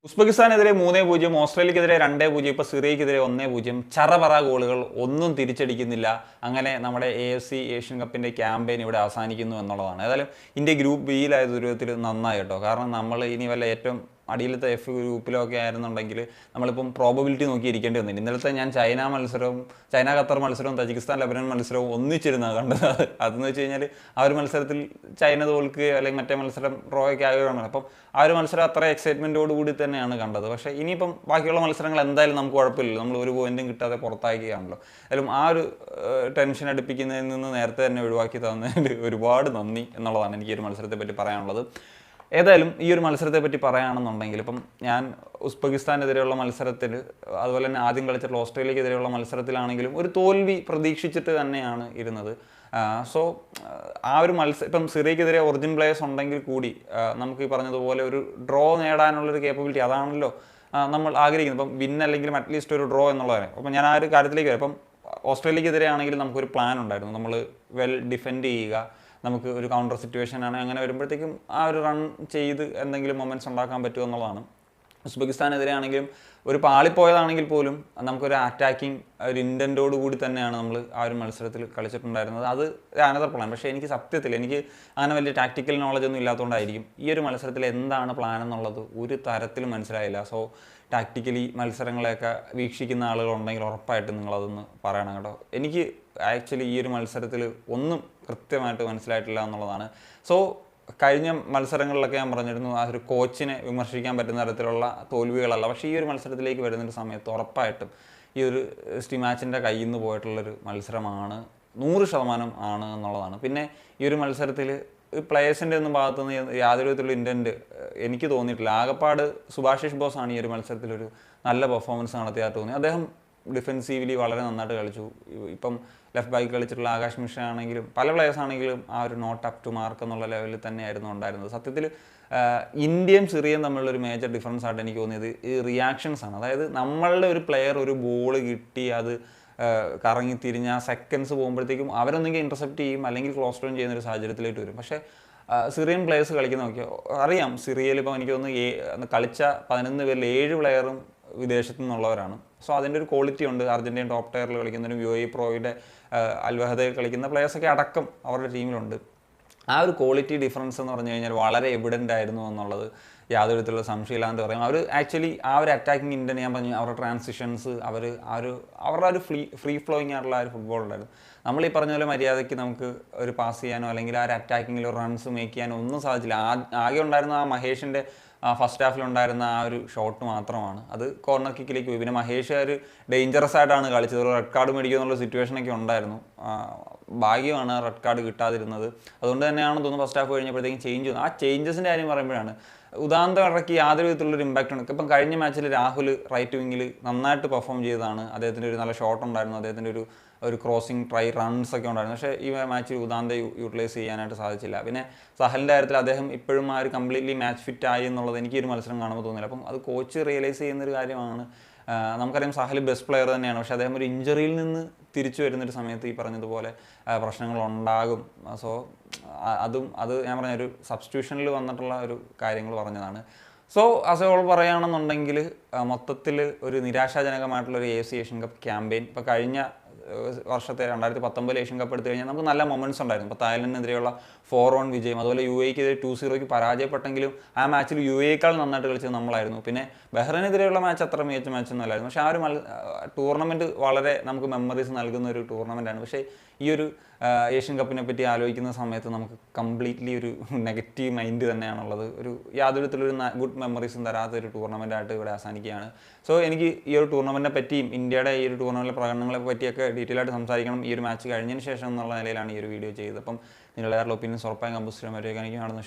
ഉസ്ബെക്കിസ്ഥാനെതിരെ 3-0, ഓസ്ട്രേലിയക്കെതിരെ 2-0, ഇപ്പോൾ സിറിയക്കെതിരെ 1-0. ചറപറ ഗോളുകൾ ഒന്നും തിരിച്ചടിക്കുന്നില്ല. അങ്ങനെ നമ്മുടെ AFC ഏഷ്യൻ കപ്പിൻ്റെ ക്യാമ്പയിൻ ഇവിടെ അവസാനിക്കുന്നു എന്നുള്ളതാണ്. ഏതായാലും ഇന്ത്യ ഗ്രൂപ്പ് ബിയിലായ ദുരിതത്തിൽ നന്നായി കേട്ടോ. കാരണം നമ്മൾ ഇനി വല്ല ഏറ്റവും അടിയിലത്തെ F ഗ്രൂപ്പിലൊക്കെ ആയിരുന്നുണ്ടെങ്കിൽ നമ്മളിപ്പം പ്രോബബിലിറ്റി നോക്കി ഇരിക്കേണ്ടി വന്നില്ല. ഇന്നലത്തെ ഞാൻ ചൈന ഖത്തർ മത്സരവും തജിക്കിസ്ഥാൻ ലബനൻ മത്സരവും ഒന്നിച്ചിരുന്നാണ് കണ്ടത്. അതെന്ന് വെച്ച് കഴിഞ്ഞാൽ ആ ഒരു മത്സരത്തിൽ ചൈന തോൽക്കുകയോ അല്ലെങ്കിൽ മറ്റേ മത്സരം ഡ്രോയൊക്കെ ആകുകയാണ്. അപ്പം ആ ഒരു മത്സരം അത്ര എക്സൈറ്റ്മെൻറ്റോട് കൂടി തന്നെയാണ് കണ്ടത്. പക്ഷേ ഇനിയിപ്പം ബാക്കിയുള്ള മത്സരങ്ങൾ എന്തായാലും നമുക്ക് കുഴപ്പമില്ല, നമ്മൾ ഒരു പോയിന്റും കിട്ടാതെ പുറത്താക്കുകയാണല്ലോ. എന്തായാലും ആ ഒരു ടെൻഷൻ അടുപ്പിക്കുന്നതിൽ നിന്ന് നേരത്തെ തന്നെ ഒഴിവാക്കി തന്നതിൽ ഒരുപാട് നന്ദി എന്നുള്ളതാണ് എനിക്ക് ഈ ഒരു മത്സരത്തെ പറ്റി പറയാനുള്ളത്. ഏതായാലും ഈ ഒരു മത്സരത്തെ പറ്റി പറയുകയാണെന്നുണ്ടെങ്കിൽ ഇപ്പം ഞാൻ ഉസ്ബെക്കിസ്ഥാനെതിരെയുള്ള മത്സരത്തിൽ, അതുപോലെ തന്നെ ആദ്യം കളിച്ചിട്ടുള്ള ഓസ്ട്രേലിയക്കെതിരെയുള്ള മത്സരത്തിലാണെങ്കിലും ഒരു തോൽവി പ്രതീക്ഷിച്ചിട്ട് തന്നെയാണ് ഇരുന്നത്. സോ ആ ഒരു ഇപ്പം സിറിയക്കെതിരെ ഒറിജിൻ പ്ലേയേഴ്സ് ഉണ്ടെങ്കിൽ കൂടി നമുക്ക് ഈ പറഞ്ഞതുപോലെ ഒരു ഡ്രോ നേടാനുള്ളൊരു കേപ്പബിലിറ്റി അതാണല്ലോ നമ്മൾ ആഗ്രഹിക്കുന്നത്. ഇപ്പം വിൻ അല്ലെങ്കിലും അറ്റ്ലീസ്റ്റ് ഒരു ഡ്രോ എന്നുള്ളതാണ്. അപ്പം ഞാൻ ആ ഒരു കാര്യത്തിലേക്ക് വരാം. ഇപ്പം ഓസ്ട്രേലിയക്കെതിരെ ആണെങ്കിലും നമുക്കൊരു പ്ലാൻ ഉണ്ടായിരുന്നു, നമ്മൾ വെൽ ഡിഫെൻഡ് ചെയ്യുക, നമുക്ക് ഒരു കൗണ്ടർ സിറ്റുവേഷൻ ആണ്, അങ്ങനെ വരുമ്പോഴത്തേക്കും ആ ഒരു റൺ ചെയ്ത് എന്തെങ്കിലും മൊമെൻറ്റ്സ് ഉണ്ടാക്കാൻ പറ്റുമോ എന്നുള്ളതാണ്. ഉസ്ബെക്കിസ്ഥാനെതിരെ ആണെങ്കിലും ഒരു പാളിപ്പോയതാണെങ്കിൽ പോലും നമുക്കൊരു അറ്റാക്കിംഗ് ഒരു ഇൻറ്റൻറ്റോട് കൂടി തന്നെയാണ് നമ്മൾ ആ ഒരു മത്സരത്തിൽ കളിച്ചിട്ടുണ്ടായിരുന്നത്. അത് അനദർ പ്ലാൻ. പക്ഷേ എനിക്ക് സത്യത്തിൽ അങ്ങനെ വലിയ ടാക്ടിക്കൽ നോളജ് ഒന്നും ഇല്ലാത്തതുകൊണ്ടായിരിക്കും ഈ ഒരു മത്സരത്തിൽ എന്താണ് പ്ലാൻ എന്നുള്ളത് ഒരു തരത്തിലും മനസ്സിലായില്ല. സോ ടാക്ടിക്കലി മത്സരങ്ങളെയൊക്കെ വീക്ഷിക്കുന്ന ആളുകളുണ്ടെങ്കിൽ ഉറപ്പായിട്ടും നിങ്ങളതൊന്ന് പറയണം കേട്ടോ. എനിക്ക് ആക്ച്വലി ഈ ഒരു മത്സരത്തിൽ ഒന്നും കൃത്യമായിട്ട് മനസ്സിലായിട്ടില്ല എന്നുള്ളതാണ്. സോ കഴിഞ്ഞ മത്സരങ്ങളിലൊക്കെ ഞാൻ പറഞ്ഞിരുന്നു ആ ഒരു കോച്ചിനെ വിമർശിക്കാൻ പറ്റുന്ന തരത്തിലുള്ള തോൽവികളല്ല. പക്ഷേ ഈ ഒരു മത്സരത്തിലേക്ക് വരുന്നൊരു സമയത്ത് ഉറപ്പായിട്ടും ഈ ഒരു സ്റ്റിമാച്ചിൻ്റെ കയ്യിൽ നിന്ന് പോയിട്ടുള്ളൊരു മത്സരമാണ്, 100% ആണ് എന്നുള്ളതാണ്. പിന്നെ ഈ ഒരു മത്സരത്തിൽ പ്ലേയേഴ്സിൻ്റെ ഒന്നും ഭാഗത്തുനിന്ന് യാതൊരു വിധത്തിലുള്ള ഇൻറ്റൻറ്റ് എനിക്ക് തോന്നിയിട്ടില്ല. ആകപ്പാട് സുഭാഷിഷ് ബോസാണ് ഈ ഒരു മത്സരത്തിലൊരു നല്ല പെർഫോമൻസ് നടത്തിയാൽ തോന്നി. അദ്ദേഹം ഡിഫെൻസീവ്ലി വളരെ നന്നായിട്ട് കളിച്ചു. ഇപ്പം ലെഫ്റ്റ് ബാക്ക് കളിച്ചിട്ടുള്ള ആകാശ് മിശ്ര ആണെങ്കിലും പല പ്ലേയേഴ്സ് ആണെങ്കിലും ആ ഒരു നോട്ട് അപ് ടു മാർക്ക് എന്നുള്ള ലെവലിൽ തന്നെയായിരുന്നു ഉണ്ടായിരുന്നത്. സത്യത്തിൽ ഇന്ത്യയും സിറിയയും തമ്മിലുള്ളൊരു മേജർ ഡിഫറൻസ് ആയിട്ട് എനിക്ക് തോന്നിയത് ഈ റിയാക്ഷൻസ് ആണ്. അതായത് നമ്മളുടെ ഒരു പ്ലെയർ ഒരു ബോൾ കിട്ടി അത് കറങ്ങി തിരിഞ്ഞ സെക്കൻഡ്സ് പോകുമ്പോഴത്തേക്കും അവരൊന്നെങ്കിൽ ഇൻ്റർസെപ്റ്റ് ചെയ്യും അല്ലെങ്കിൽ ക്ലോസ് ഡൗൺ ചെയ്യുന്നൊരു സാഹചര്യത്തിലേക്ക് വരും. പക്ഷേ സിറിയൻ പ്ലേയേഴ്സ് കളിക്കുന്ന നോക്കിയാൽ അറിയാം, സിറിയയിൽ ഇപ്പോൾ എനിക്ക് തോന്നുന്നു കളിച്ച 11 പേരിൽ 7 പ്ലെയറും വിദേശത്തു നിന്നുള്ളവരാണ്. സോ അതിൻ്റെ ഒരു ക്വാളിറ്റി ഉണ്ട്. അർജൻറ്റീൻ ടോപ്പ് ടയറിൽ കളിക്കുന്നതിനും UAE പ്രോയുടെ അൽവഹദയിൽ കളിക്കുന്ന പ്ലേയേഴ്സൊക്കെ അടക്കം അവരുടെ ടീമിലുണ്ട്. ആ ഒരു ക്വാളിറ്റി ഡിഫറൻസ് എന്ന് പറഞ്ഞു കഴിഞ്ഞാൽ വളരെ എവിഡൻ്റ് ആയിരുന്നു എന്നുള്ളത് യാതൊരു വിധത്തിലുള്ള സംശയമില്ലാന്ന് പറയും. അവർ ആക്ച്വലി ആ ഒരു അറ്റാക്കിംഗ് ഇൻറ്റൻ ഞാൻ പറഞ്ഞു, അവരുടെ ട്രാൻസിഷൻസ്, അവരുടെ ഒരു ഫ്രീ ഫ്ലോയിങ് ആയിട്ടുള്ള ആ ഒരു ഫുട്ബോൾ ഉണ്ടായിരുന്നു. നമ്മൾ ഈ പറഞ്ഞ പോലെ മര്യാദയ്ക്ക് നമുക്ക് ഒരു പാസ് ചെയ്യാനോ അല്ലെങ്കിൽ ആ ഒരു അറ്റാക്കിങ്ങിൽ റൺസ് മേക്ക് ചെയ്യാനോ ഒന്നും സാധിച്ചില്ല. ആകെ ഉണ്ടായിരുന്ന ആ മഹേഷിൻ്റെ ഫസ്റ്റ് ഹാഫിലുണ്ടായിരുന്ന ആ ഒരു ഷോട്ട് മാത്രമാണ്, അത് കോർണർ കിക്കിലേക്ക് പോയി. പിന്നെ മഹേഷ് ഒരു ഡേഞ്ചറസ് ആയിട്ടാണ് കളിച്ചത്, ഒരു റെഡ് കാർഡ് മേടിക്കുക എന്നുള്ള സിറ്റുവേഷനൊക്കെ ഉണ്ടായിരുന്നു. ഭാഗ്യമാണ് റെഡ് കാർഡ് കിട്ടാതിരുന്നത്. അതുകൊണ്ട് തന്നെയാണ് തോന്നുന്നു ഫസ്റ്റ് ഹാഫ് കഴിഞ്ഞപ്പോഴത്തേക്കും ചേഞ്ച് വന്നു. ആ ചേഞ്ചസിൻ്റെ കാര്യം പറയുമ്പോഴാണ് ഉദാന്തം ഇറക്കി യാതൊരു വിധത്തിലുള്ളൊരു ഇമ്പാക്റ്റ് ഉണ്ട്. ഇപ്പം കഴിഞ്ഞ മാച്ചിൽ രാഹുൽ റൈറ്റ് വിങ്ങിൽ നന്നായിട്ട് പെർഫോം ചെയ്തതാണ്. അദ്ദേഹത്തിൻ്റെ ഒരു നല്ല ഷോട്ട് ഉണ്ടായിരുന്നു, അദ്ദേഹത്തിൻ്റെ ഒരു ക്രോസിങ് ട്രൈ റൺസ് ഒക്കെ ഉണ്ടായിരുന്നു. പക്ഷേ ഈ മാച്ചിൽ ഉദാന്ത യൂട്ടിലൈസ് ചെയ്യാനായിട്ട് സാധിച്ചില്ല. പിന്നെ സഹലിൻ്റെ കാര്യത്തിൽ അദ്ദേഹം ഇപ്പോഴും ആ ഒരു കംപ്ലീറ്റ്ലി മാച്ച് ഫിറ്റ് ആയി എന്നുള്ളത് എനിക്ക് ഒരു മത്സരം കാണുമ്പോൾ തോന്നില്ല. അപ്പം അത് കോച്ച് റിയലൈസ് ചെയ്യുന്നൊരു കാര്യമാണ്. നമുക്കറിയാം സഹൽ ബെസ്റ്റ് പ്ലെയർ തന്നെയാണ്, പക്ഷേ അദ്ദേഹം ഒരു ഇഞ്ചറിയിൽ നിന്ന് തിരിച്ചു വരുന്നൊരു സമയത്ത് ഈ പറഞ്ഞതുപോലെ പ്രശ്നങ്ങളുണ്ടാകും. സോ അത് ഞാൻ പറഞ്ഞ ഒരു സബ്സ്റ്റിറ്റ്യൂഷനിൽ വന്നിട്ടുള്ള ഒരു കാര്യങ്ങൾ പറഞ്ഞതാണ്. സോ ആസ് എ ഹോൾ പറയുകയാണെന്നുണ്ടെങ്കിൽ മൊത്തത്തിൽ ഒരു നിരാശാജനകമായിട്ടുള്ളൊരു AFC ഏഷ്യൻ കപ്പ് ക്യാമ്പയിൻ. ഇപ്പോൾ കഴിഞ്ഞ വർഷത്തെ 2019 ഏഷ്യൻ കപ്പ് എടുത്തു കഴിഞ്ഞാൽ നമുക്ക് നല്ല മൊമെൻറ്റ്സ് ഉണ്ടായിരുന്നു. ഇപ്പോൾ തായ്ലൻഡിനെതിരെയുള്ള 4-1 വിജയം, അതുപോലെ UAEക്കെതിരെ 2-0 പരാജയപ്പെട്ടെങ്കിലും ആ മാച്ചിൽ UAEയേക്കാൾ നന്നായിട്ട് കളിച്ചത് നമ്മളായിരുന്നു. പിന്നെ ബഹ്റൈനെതിരെയുള്ള മാച്ച് അത്ര മികച്ച മാച്ചൊന്നും അല്ലായിരുന്നു. പക്ഷേ ആ ഒരു ടൂർണമെൻറ്റ് വളരെ നമുക്ക് മെമ്മറീസ് നൽകുന്ന ഒരു ടൂർണമെൻറ്റാണ്. പക്ഷേ ഈ ഒരു ഏഷ്യൻ കപ്പിനെ പറ്റി ആലോചിക്കുന്ന സമയത്ത് നമുക്ക് കംപ്ലീറ്റ്ലി ഒരു നെഗറ്റീവ് മൈൻഡ് തന്നെയാണുള്ളത്. യാതൊരു വിധത്തിലൊരു ഗുഡ് മെമ്മറീസും തരാത്ത ഒരു ടൂർണമെൻറ്റായിട്ട് ഇവിടെ അവസാനിക്കുകയാണ്. സോ എനിക്ക് ഈ ഒരു ടൂർണമെൻറ്റിനെ പറ്റിയും ഇന്ത്യയുടെ ഈ ഒരു ടൂർണമെൻറ്റിലെ പ്രകടനങ്ങളെ പറ്റിയൊക്കെ ഡീറ്റെയിൽ ആയിട്ട് സംസാരിക്കണം ഈ ഒരു മാച്ച് കഴിഞ്ഞതിന് ശേഷം എന്നുള്ള നിലയിലാണ് ഈ ഒരു വീഡിയോ ചെയ്തത്. അപ്പം നിങ്ങളുടെ ഒപ്പീനിയൻസ് ഉറപ്പായും കമ്പോസ്റ്റ് ചെയ്യാൻ പറ്റുക എനിക്ക് കാണുന്നു.